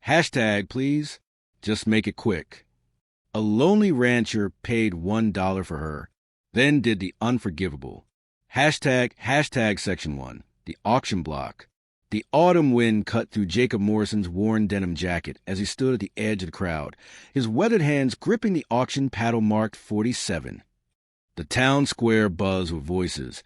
Hashtag, please. Just make it quick. A lonely rancher paid $1 for her, then did the unforgivable. Hashtag section 1, the auction block. The autumn wind cut through Jacob Morrison's worn denim jacket as he stood at the edge of the crowd, his weathered hands gripping the auction paddle marked 47. The town square buzzed with voices,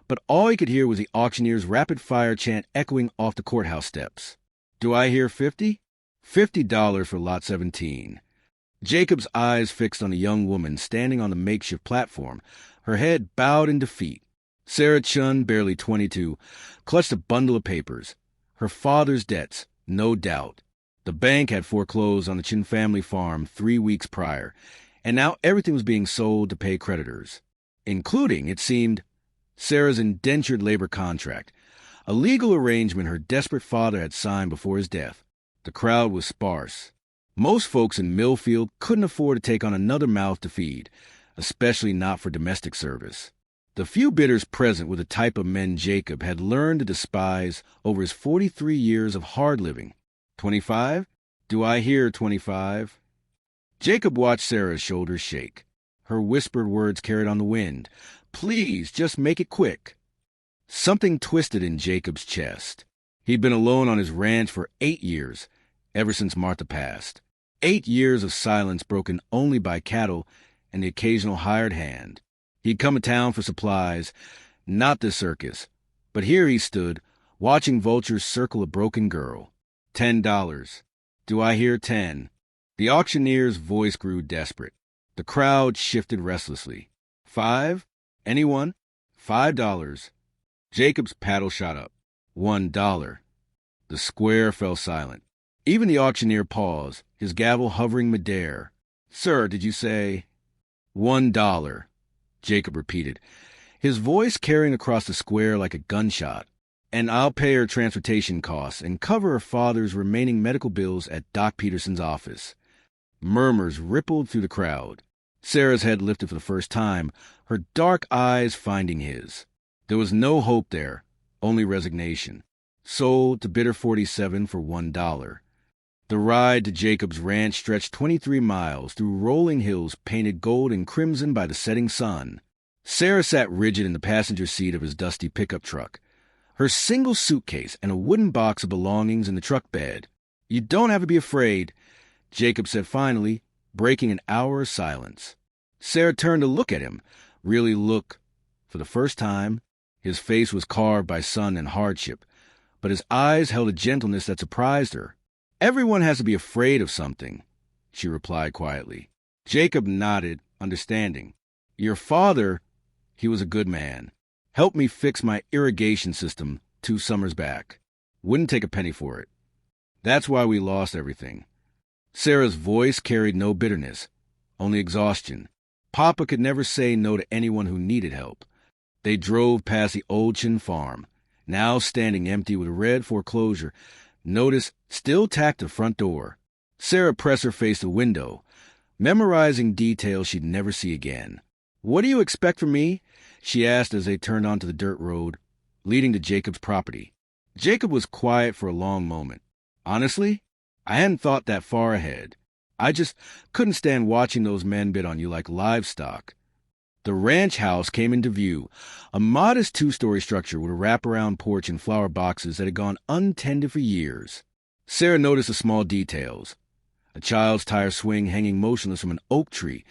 but all he could hear was the auctioneer's rapid-fire chant echoing off the courthouse steps. Do I hear 50? $50 for lot 17. Jacob's eyes fixed on a young woman standing on the makeshift platform, her head bowed in defeat. Sarah Chun, barely 22, clutched a bundle of papers. Her father's debts, no doubt. The bank had foreclosed on the Chin family farm 3 weeks prior, and now everything was being sold to pay creditors, including, it seemed, Sarah's indentured labor contract, a legal arrangement her desperate father had signed before his death. The crowd was sparse. Most folks in Millfield couldn't afford to take on another mouth to feed, especially not for domestic service. The few bidders present were the type of men Jacob had learned to despise over his 43 years of hard living. 25? Do I hear 25? Jacob watched Sarah's shoulders shake. Her whispered words carried on the wind. Please, just make it quick. Something twisted in Jacob's chest. He'd been alone on his ranch for 8 years, ever since Martha passed. 8 years of silence broken only by cattle and the occasional hired hand. He'd come to town for supplies, not this circus, but here he stood, watching vultures circle a broken girl. $10. Do I hear 10? The auctioneer's voice grew desperate. The crowd shifted restlessly. 5? Anyone? $5. Jacob's paddle shot up. $1. The square fell silent. Even the auctioneer paused, his gavel hovering midair. Sir, did you say? $1. Jacob repeated, his voice carrying across the square like a gunshot. And I'll pay her transportation costs and cover her father's remaining medical bills at Doc Peterson's office. Murmurs rippled through the crowd. Sarah's head lifted for the first time, her dark eyes finding his. There was no hope there, only resignation. Sold to bidder 47 for $1. The ride to Jacob's ranch stretched 23 miles through rolling hills painted gold and crimson by the setting sun. Sarah sat rigid in the passenger seat of his dusty pickup truck, her single suitcase and a wooden box of belongings in the truck bed. You don't have to be afraid, Jacob said finally, breaking an hour of silence. Sarah turned to look at him, really look. For the first time, his face was carved by sun and hardship, but his eyes held a gentleness that surprised her. Everyone has to be afraid of something, she replied quietly. Jacob nodded, understanding. Your father, he was a good man. Helped me fix my irrigation system 2 summers back. Wouldn't take a penny for it. That's why we lost everything. Sarah's voice carried no bitterness, only exhaustion. Papa could never say no to anyone who needed help. They drove past the old Chin farm, now standing empty with a red foreclosure. Notice still tacked the front door. Sarah pressed her face to the window, memorizing details she'd never see again. What do you expect from me? She asked as they turned onto the dirt road, leading to Jacob's property. Jacob was quiet for a long moment. Honestly, I hadn't thought that far ahead. I just couldn't stand watching those men bid on you like livestock. The ranch house came into view, a modest 2-story structure with a wraparound porch and flower boxes that had gone untended for years. Sarah noticed the small details. A child's tire swing hanging motionless from an oak tree,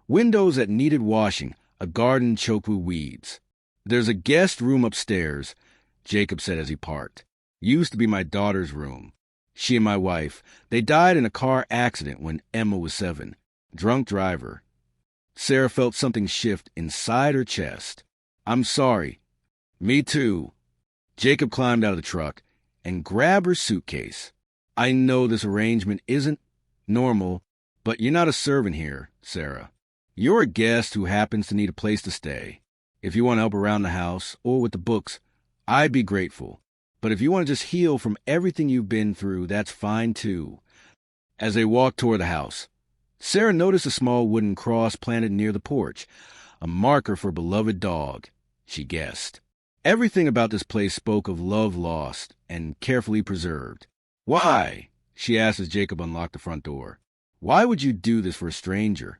windows that needed washing, a garden choked with weeds. There's a guest room upstairs, Jacob said as he parked. Used to be my daughter's room. She and my wife, they died in a car accident when Emma was 7. Drunk driver. Sarah felt something shift inside her chest. I'm sorry. Me too. Jacob climbed out of the truck and grabbed her suitcase. I know this arrangement isn't normal, but you're not a servant here, Sarah. You're a guest who happens to need a place to stay. If you want to help around the house or with the books, I'd be grateful. But if you want to just heal from everything you've been through, that's fine too. As they walked toward the house, Sarah noticed a small wooden cross planted near the porch, a marker for a beloved dog, she guessed. Everything about this place spoke of love lost and carefully preserved. Why? she asked as Jacob unlocked the front door. Why would you do this for a stranger?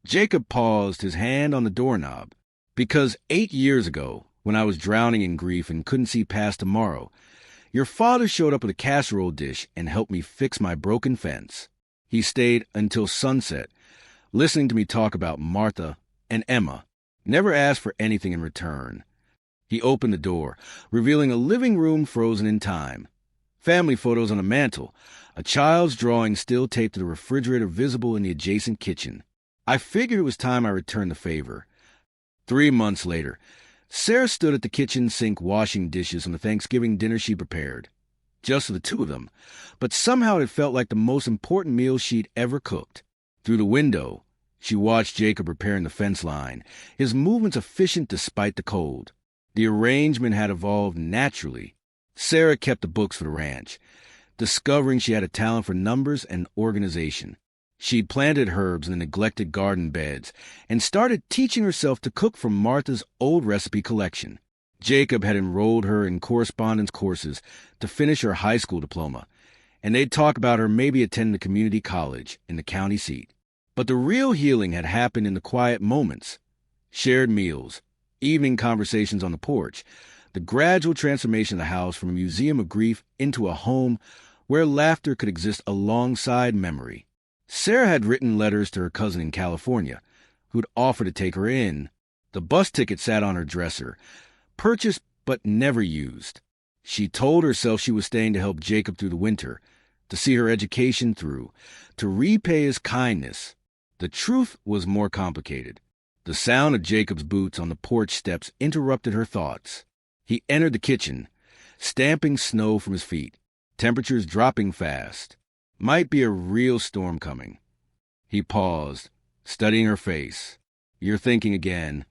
Jacob paused, his hand on the doorknob. Because 8 years ago, when I was drowning in grief and couldn't see past tomorrow, your father showed up with a casserole dish and helped me fix my broken fence. He stayed until sunset, listening to me talk about Martha and Emma. Never asked for anything in return. He opened the door, revealing a living room frozen in time. Family photos on the mantel, a child's drawing still taped to the refrigerator visible in the adjacent kitchen. I figured it was time I returned the favor. 3 months later, Sarah stood at the kitchen sink washing dishes on the Thanksgiving dinner she prepared. Just for the two of them, but somehow it felt like the most important meal she'd ever cooked. Through the window, she watched Jacob repairing the fence line, his movements efficient despite the cold. The arrangement had evolved naturally. Sarah kept the books for the ranch, discovering she had a talent for numbers and organization. She'd planted herbs in the neglected garden beds and started teaching herself to cook from Martha's old recipe collection. Jacob had enrolled her in correspondence courses to finish her high school diploma, and they'd talk about her maybe attending the community college in the county seat. But the real healing had happened in the quiet moments. Shared meals, evening conversations on the porch, the gradual transformation of the house from a museum of grief into a home where laughter could exist alongside memory. Sarah had written letters to her cousin in California, who'd offered to take her in. The bus ticket sat on her dresser, purchased but never used. She told herself she was staying to help Jacob through the winter, to see her education through, to repay his kindness. The truth was more complicated. The sound of Jacob's boots on the porch steps interrupted her thoughts. He entered the kitchen, stamping snow from his feet, temperatures dropping fast. Might be a real storm coming. He paused, studying her face. You're thinking again.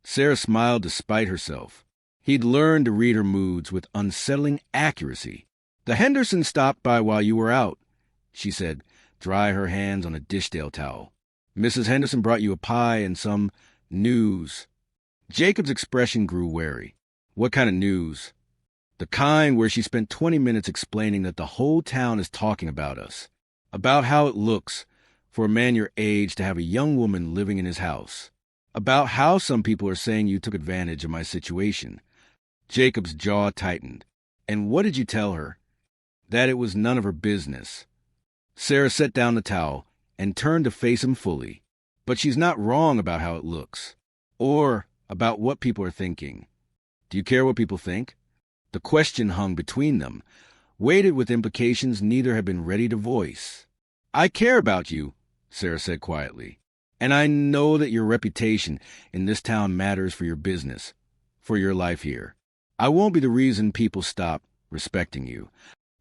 Sarah smiled despite herself. He'd learned to read her moods with unsettling accuracy. The Hendersons stopped by while you were out, she said, dry her hands on a dishtail towel. Mrs. Henderson brought you a pie and some news. Jacob's expression grew wary. What kind of news? The kind where she spent 20 minutes explaining that the whole town is talking about us, about how it looks for a man your age to have a young woman living in his house, about how some people are saying you took advantage of my situation. Jacob's jaw tightened. And what did you tell her? That it was none of her business. Sarah set down the towel and turned to face him fully. But she's not wrong about how it looks, or about what people are thinking. Do you care what people think? The question hung between them, weighted with implications neither had been ready to voice. I care about you, Sarah said quietly, and I know that your reputation in this town matters for your business, for your life here. I won't be the reason people stop respecting you.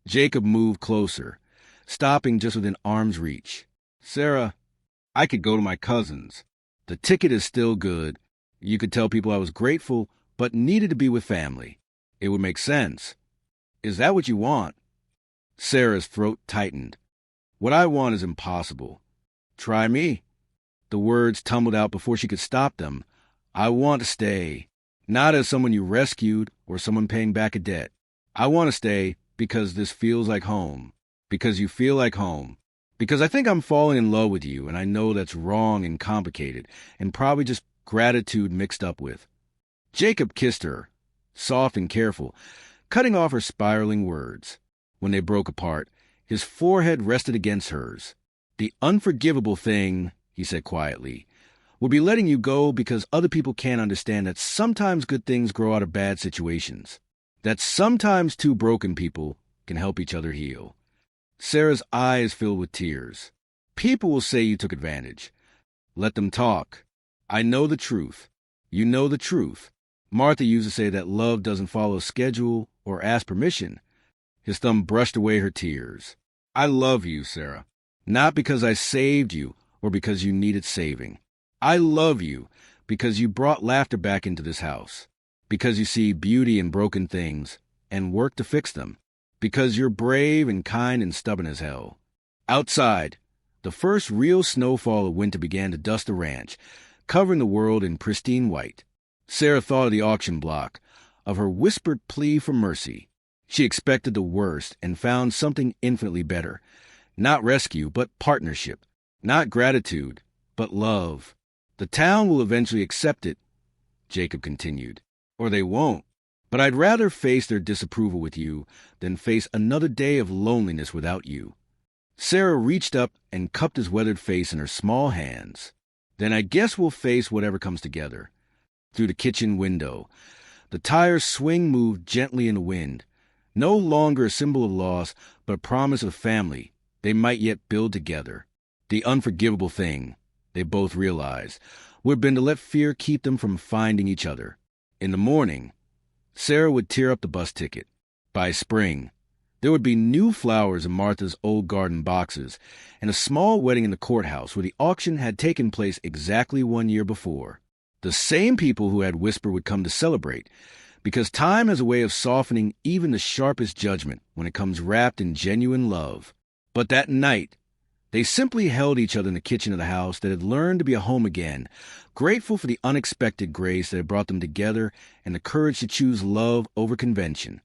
Jacob moved closer, stopping just within arm's reach. Sarah, I could go to my cousin's. The ticket is still good. You could tell people I was grateful, but needed to be with family. It would make sense. Is that what you want? Sarah's throat tightened. What I want is impossible. Try me. The words tumbled out before she could stop them. I want to stay. Not as someone you rescued or someone paying back a debt. I want to stay because this feels like home. Because you feel like home. Because I think I'm falling in love with you, and I know that's wrong and complicated, and probably just gratitude mixed up with. Jacob kissed her, soft and careful, cutting off her spiraling words. When they broke apart, his forehead rested against hers. The unforgivable thing, he said quietly, would be letting you go because other people can't understand that sometimes good things grow out of bad situations. That sometimes two broken people can help each other heal. Sarah's eyes filled with tears. People will say you took advantage. Let them talk. I know the truth. You know the truth. Martha used to say that love doesn't follow a schedule or ask permission. His thumb brushed away her tears. I love you, Sarah. Not because I saved you or because you needed saving. I love you because you brought laughter back into this house. Because you see beauty in broken things and work to fix them. Because you're brave and kind and stubborn as hell. Outside, the first real snowfall of winter began to dust the ranch, covering the world in pristine white. Sarah thought of the auction block, of her whispered plea for mercy. She expected the worst and found something infinitely better. Not rescue, but partnership. Not gratitude, but love. The town will eventually accept it, Jacob continued. Or they won't. But I'd rather face their disapproval with you than face another day of loneliness without you. Sarah reached up and cupped his weathered face in her small hands. Then I guess we'll face whatever comes together. Through the kitchen window, the tire's swing moved gently in the wind. No longer a symbol of loss, but a promise of family they might yet build together. The unforgivable thing, they both realized, would have been to let fear keep them from finding each other. In the morning, Sarah would tear up the bus ticket. By spring, there would be new flowers in Martha's old garden boxes and a small wedding in the courthouse where the auction had taken place exactly 1 year before. The same people who had whispered would come to celebrate, because time has a way of softening even the sharpest judgment when it comes wrapped in genuine love. But that night, they simply held each other in the kitchen of the house that had learned to be a home again, grateful for the unexpected grace that had brought them together and the courage to choose love over convention.